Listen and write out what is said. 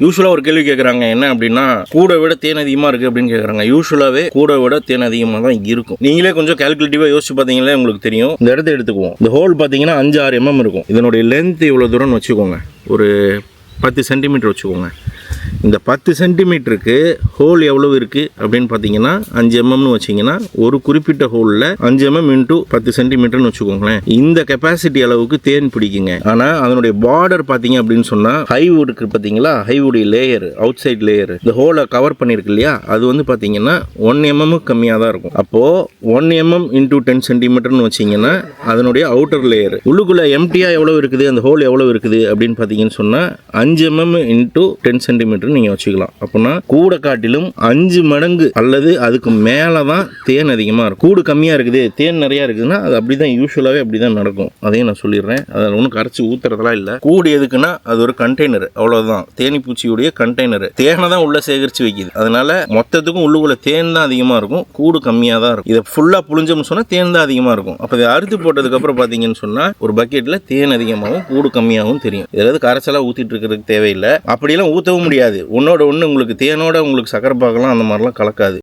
யூஸ்வலாக ஒரு கேள்வி கேட்குறாங்க, என்ன அப்படின்னா கூட விட தேன் அதிகமாக இருக்குது அப்படின்னு கேட்குறாங்க. யூஸ்வலாகவே கூட விட தேன் அதிகமாக தான் இருக்கும். நீங்களே கொஞ்சம் கால்குலேட்டிவாக யோசிச்சு பார்த்தீங்களே உங்களுக்கு தெரியும். இந்த இடத்த எடுத்துக்குவோம். இந்த ஹோல் பார்த்தீங்கன்னா 5-6 mm இருக்கும். இதனுடைய லென்த் இவ்வளோ தூரம்னு வச்சுக்கோங்க, ஒரு 10 சென்டிமீட்டர் வச்சுக்கோங்க. இந்த 10 சென்டிமீட்டருக்கு ஹோல் எவ்வளவு இருக்குது அப்படின்னு பார்த்தீங்கன்னா 5 mmனு வச்சிங்கன்னா ஒரு குறிப்பிட்ட ஹோலில் 5 mm × 10 சென்டிமீட்டர்னு வச்சுக்கோங்களேன். இந்த கெப்பாசிட்டி அளவுக்கு தேன் பிடிக்குங்க. ஆனால் அதனுடைய பார்டர் பார்த்தீங்க அப்படின்னு சொன்னால் ஹைவுட் இருக்குது பார்த்தீங்களா, ஹைவுடைய லேயர், அவுட் சைட் லேயர், இந்த ஹோலை கவர் பண்ணியிருக்கு இல்லையா, அது வந்து பார்த்தீங்கன்னா 1 mm கம்மியாக தான் இருக்கும். அப்போது 1 mm × 10 சென்டிமீட்டர்னு வச்சிங்கன்னா அதனுடைய அவுட்டர் லேயர் உள்ளுக்குள்ளே எம்டியாக எவ்வளோ இருக்குது, அந்த ஹோல் எவ்வளோ இருக்குது அப்படின்னு பார்த்தீங்கன்னு சொன்னால் 5 mm × 10 சென்டிமீட்டர் நீங்கள் வச்சுக்கலாம். அப்படின்னா கூட காட்டிலும் 5 மடங்கு அல்லது அதுக்கு மேலே தான் தேன் அதிகமாக இருக்கும். கூடு கம்மியாக இருக்குது, தேன் நிறையா இருக்குதுன்னா அது அப்படி தான், யூஸ்வலாகவே அப்படி தான் நடக்கும். அதையும் நான் சொல்லிடுறேன். அதில் ஒன்றும் கரைச்சி ஊற்றுறதுலாம் இல்லை. கூடு எதுக்குன்னா அது ஒரு கண்டெய்னர், அவ்வளோதான். தேனீப்பூச்சியுடைய கண்டெய்னர். தேனை தான் உள்ளே சேகரித்து வைக்கிது. அதனால மொத்தத்துக்கும் உள்ளுக்குள்ள தேன் தான் அதிகமாக இருக்கும், கூடு கம்மியாக தான் இருக்கும். இதை ஃபுல்லாக புழிஞ்சோம்னு சொன்னால் தேன் தான் அதிகமாக இருக்கும். அப்போ இதை அறுத்து போட்டதுக்கப்புறம் பார்த்தீங்கன்னு சொன்னால் ஒரு பக்கெட்டில் தேன் அதிகமாகவும் கூடு கம்மியாகவும் தெரியும். ஏதாவது கரைச்சலாக ஊற்றிட்டு இருக்கிறதுக்கு தேவையில்லை. அப்படியெல்லாம் ஊற்றவும் முடியாது. ஒன்னோட ஒன்று உங்களுக்கு தேனோட உங்களுக்கு சக்கரை பாகலாம் அந்த மாதிரிலாம் கலக்காது.